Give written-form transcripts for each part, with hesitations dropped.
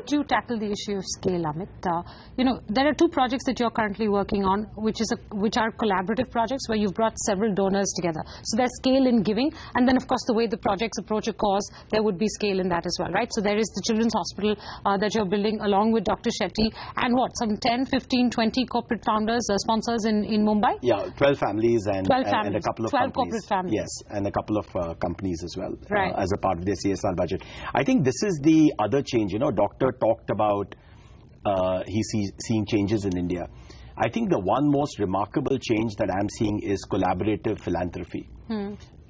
let you tackle the issue of scale, Amit. You know, there are two projects that you're currently working on, which are collaborative projects where you've brought several donors together. So there's scale in giving, and then of course the way the projects approach a cause, there would be scale in that as well, right? So there is the Children's Hospital that you're building along with Dr. Shetty, and what, some 10, 15, 20 corporate founders, sponsors in Mumbai? Yeah, 12 families and a couple of 12 companies. corporate families. Yes, and a couple of companies as well, right, as a part of their CSR budget. I think this is the other change. You know, Doctor talked about seeing changes in India. I think the one most remarkable change that I'm seeing is collaborative philanthropy.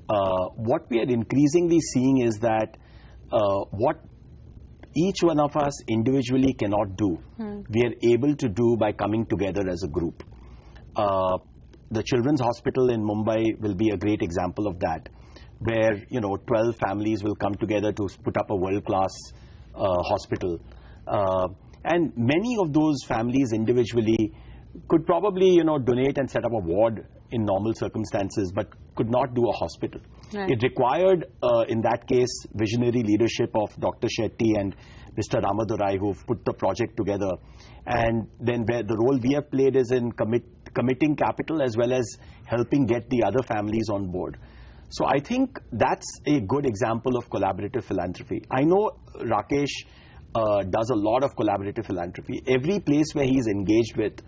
What we are increasingly seeing is that what each one of us individually cannot do, we are able to do by coming together as a group. The Children's Hospital in Mumbai will be a great example of that, where, you know, 12 families will come together to put up a world-class hospital. And many of those families individually could probably, you know, donate and set up a ward in normal circumstances, but could not do a hospital. Right. It required, in that case, visionary leadership of Dr. Shetty and Mr. Ramadurai, who've put the project together. And then where the role we have played is in committing capital as well as helping get the other families on board. So I think that's a good example of collaborative philanthropy. I know Rakesh does a lot of collaborative philanthropy. Every place where he's engaged with,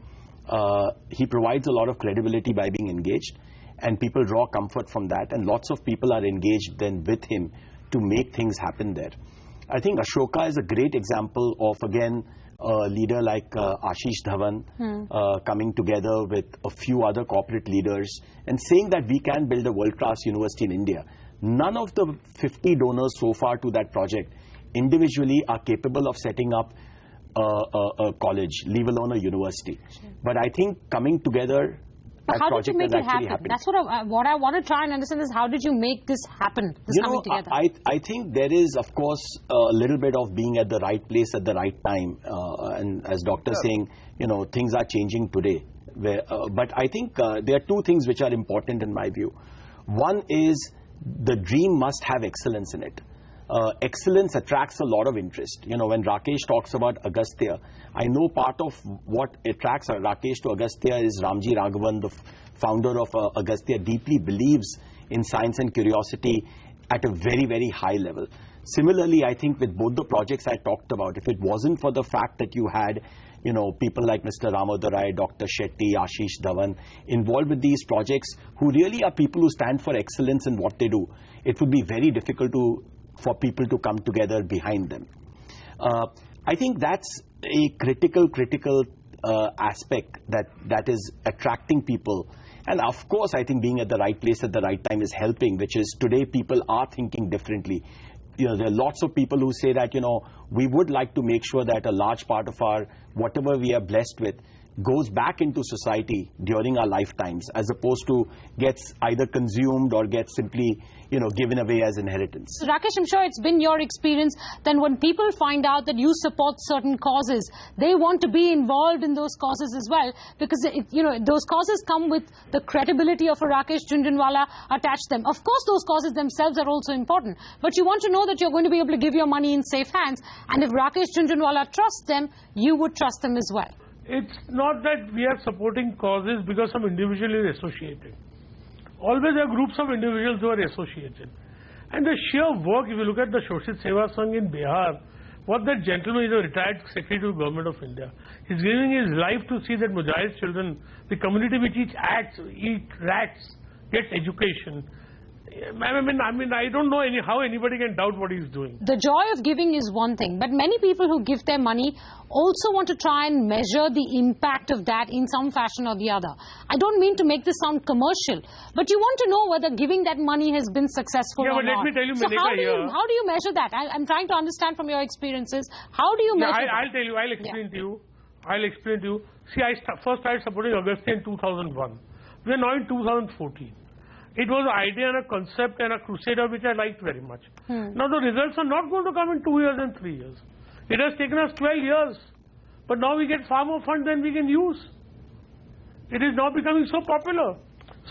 he provides a lot of credibility by being engaged, and people draw comfort from that, and lots of people are engaged then with him to make things happen there. I think Ashoka is a great example of, again, a leader like Ashish Dhawan coming together with a few other corporate leaders and saying that we can build a world-class university in India. None of the 50 donors so far to that project individually are capable of setting up a college, leave alone a university. Sure. But I think coming together, but how did you make it happen? That's what I want to try and understand is, how did you make this happen, this coming together? I think there is, of course, a little bit of being at the right place at the right time. And as Doctor saying, you know, things are changing today. But I think there are two things which are important in my view. One is the dream must have excellence in it. Excellence attracts a lot of interest. You know, when Rakesh talks about Agastya, I know part of what attracts Rakesh to Agastya is Ramji Raghavan, the founder of Agastya, deeply believes in science and curiosity at a very, very high level. Similarly, I think with both the projects I talked about, if it wasn't for the fact that you had, you know, people like Mr. Ramadurai, Dr. Shetty, Ashish Dhawan involved with these projects, who really are people who stand for excellence in what they do, it would be very difficult for people to come together behind them. I think that's a critical aspect that is attracting people. And of course, I think being at the right place at the right time is helping, which is today people are thinking differently. You know, there are lots of people who say that, you know, we would like to make sure that a large part of our, whatever we are blessed with, goes back into society during our lifetimes, as opposed to gets either consumed or gets simply, you know, given away as inheritance. So Rakesh, I'm sure it's been your experience then when people find out that you support certain causes, they want to be involved in those causes as well, because you know, those causes come with the credibility of a Rakesh Jhunjhunwala attached to them. Of course, those causes themselves are also important, but you want to know that you're going to be able to give your money in safe hands, and if Rakesh Jhunjhunwala trusts them, you would trust them as well. It's not that we are supporting causes because some individual is associated. Always there are groups of individuals who are associated. And the sheer work, if you look at the Shoshit Seva Sangh in Bihar, what that gentleman is, a retired secretary to the government of India. He's giving his life to see that Mujahid children, the community which eat rats, gets education. I mean, I don't know how anybody can doubt what he's doing. The joy of giving is one thing, but many people who give their money also want to try and measure the impact of that in some fashion or the other. I don't mean to make this sound commercial, but you want to know whether giving that money has been successful or not. Yeah, but let me tell you, so Menaka, how do you measure that? I'm trying to understand from your experiences. How do you measure that? I'll tell you, I'll explain to you. I'll explain to you. See, I first started supporting Agastya in 2001. We are now in 2014. It was an idea and a concept and a crusader which I liked very much. Now the results are not going to come in 2 years and 3 years. It has taken us 12 years. But now we get far more funds than we can use. It is now becoming so popular.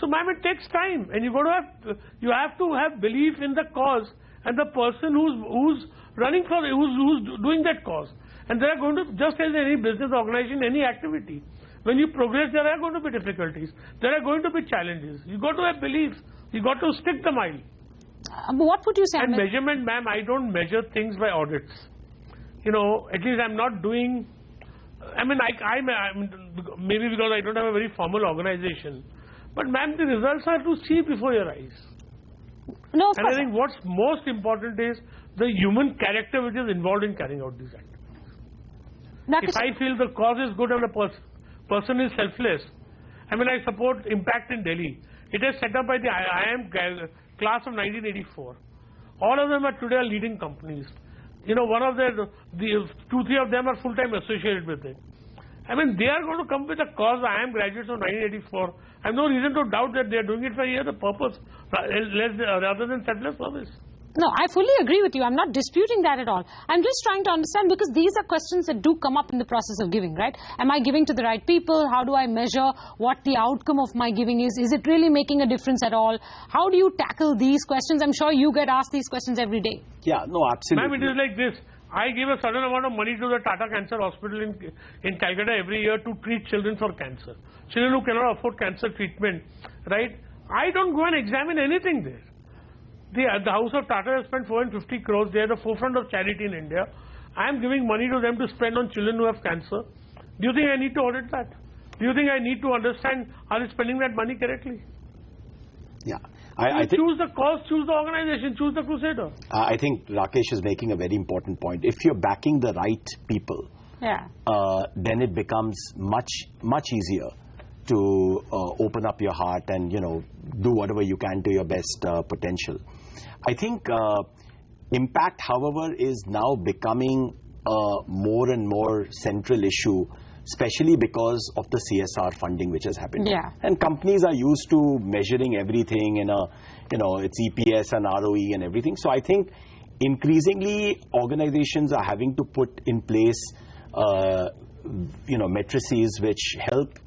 So ma'am, it takes time, and you have to have belief in the cause and the person who's running for it, who's doing that cause. And there are going to, just as any business organization, any activity, when you progress, there are going to be difficulties. There are going to be challenges. You got to have beliefs. You got to stick the mile. What would you say? And measurement, ma'am, I don't measure things by audits. You know, at least I'm not doing. I mean, maybe because I don't have a very formal organization. But ma'am, the results are to see before your eyes. No, and I think what's most important is the human character which is involved in carrying out these activities. If I feel the cause is good and the person is selfless, I mean, I support Impact in Delhi. It is set up by the IIM class of 1984. All of them are today leading companies. You know, one of the 2-3 of them are full-time associated with it. I mean, they are going to come with a cause. IIM graduates of 1984. I have no reason to doubt that they are doing it for any other purpose rather than selfless service. No, I fully agree with you. I'm not disputing that at all. I'm just trying to understand, because these are questions that do come up in the process of giving, right? Am I giving to the right people? How do I measure what the outcome of my giving is? Is it really making a difference at all? How do you tackle these questions? I'm sure you get asked these questions every day. Yeah, no, absolutely. Ma'am, it is like this. I give a certain amount of money to the Tata Cancer Hospital in Calcutta every year to treat children for cancer. Children who cannot afford cancer treatment, right? I don't go and examine anything there. The House of Tata has spent 450 crores. They are the forefront of charity in India. I am giving money to them to spend on children who have cancer. Do you think I need to audit that? Do you think I need to understand, are they spending that money correctly? Yeah. I think, choose the cause, choose the organization, choose the crusader. I think Rakesh is making a very important point. If you're backing the right people, then it becomes much easier to open up your heart and, you know, do whatever you can to your best potential. I think impact, however, is now becoming a more and more central issue, especially because of the CSR funding which has happened. Yeah. And companies are used to measuring everything in a, you know, it's EPS and ROE and everything. So I think increasingly organizations are having to put in place, you know, matrices which help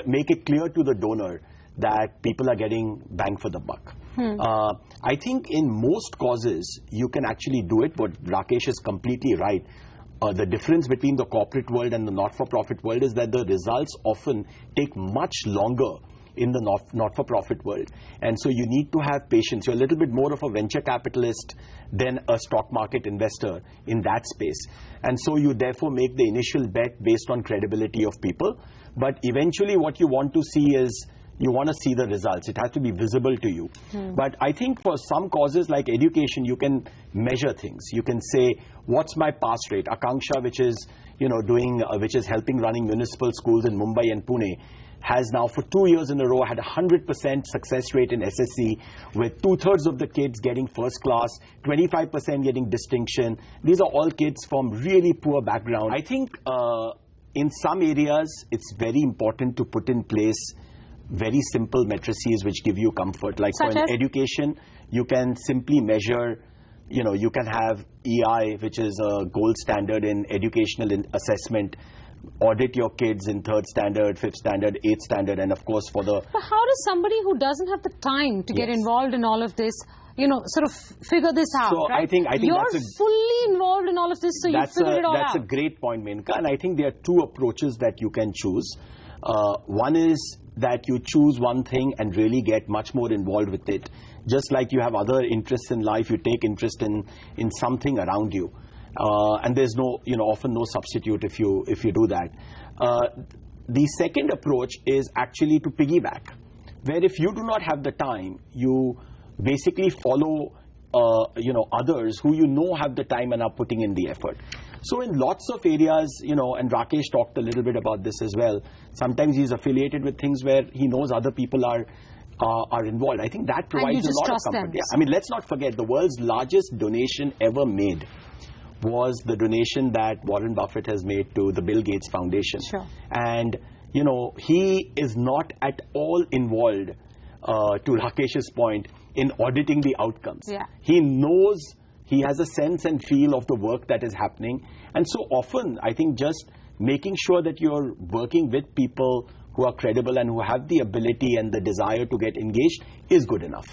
make it clear to the donor that people are getting bang for the buck. I think in most causes you can actually do it, but Rakesh is completely right. The difference between the corporate world and the not-for-profit world is that the results often take much longer in the not-for-profit world. And so you need to have patience. You're a little bit more of a venture capitalist than a stock market investor in that space. And so you therefore make the initial bet based on credibility of people. But eventually what you want to see is, you want to see the results. It has to be visible to you. But I think for some causes like education, you can measure things. You can say, what's my pass rate? Akanksha, which is, you know, which is helping running municipal schools in Mumbai and Pune, has now for 2 years in a row had 100% success rate in SSC, with 2/3 of the kids getting first class, 25% getting distinction. These are all kids from really poor background. I think in some areas, it's very important to put in place very simple matrices which give you comfort. Like for education, you can simply measure, you know, you can have EI, which is a gold standard in educational assessment, audit your kids in 3rd standard, 5th standard, 8th standard, and of course for the... But how does somebody who doesn't have the time to get involved in all of this, you know, sort of figure this out, so right? I think you're fully involved in all of this, so you figure it all out. That's a great point, Menaka, and I think there are 2 approaches that you can choose. One is that you choose one thing and really get much more involved with it. Just like you have other interests in life, you take interest in something around you. And there's no, you know, often no substitute if you do that. The second approach is actually to piggyback, where if you do not have the time, you basically follow you know, others who you know have the time and are putting in the effort. So in lots of areas, you know, and Rakesh talked a little bit about this as well, sometimes he's affiliated with things where he knows other people are involved. I think that provides a lot of comfort. Yeah. I mean, let's not forget, the world's largest donation ever made was the donation that Warren Buffett has made to the Bill Gates Foundation. Sure. And, you know, he is not at all involved, to Rakesh's point, in auditing the outcomes. Yeah. He knows, he has a sense and feel of the work that is happening. And so often, I think just making sure that you're working with people who are credible and who have the ability and the desire to get engaged is good enough.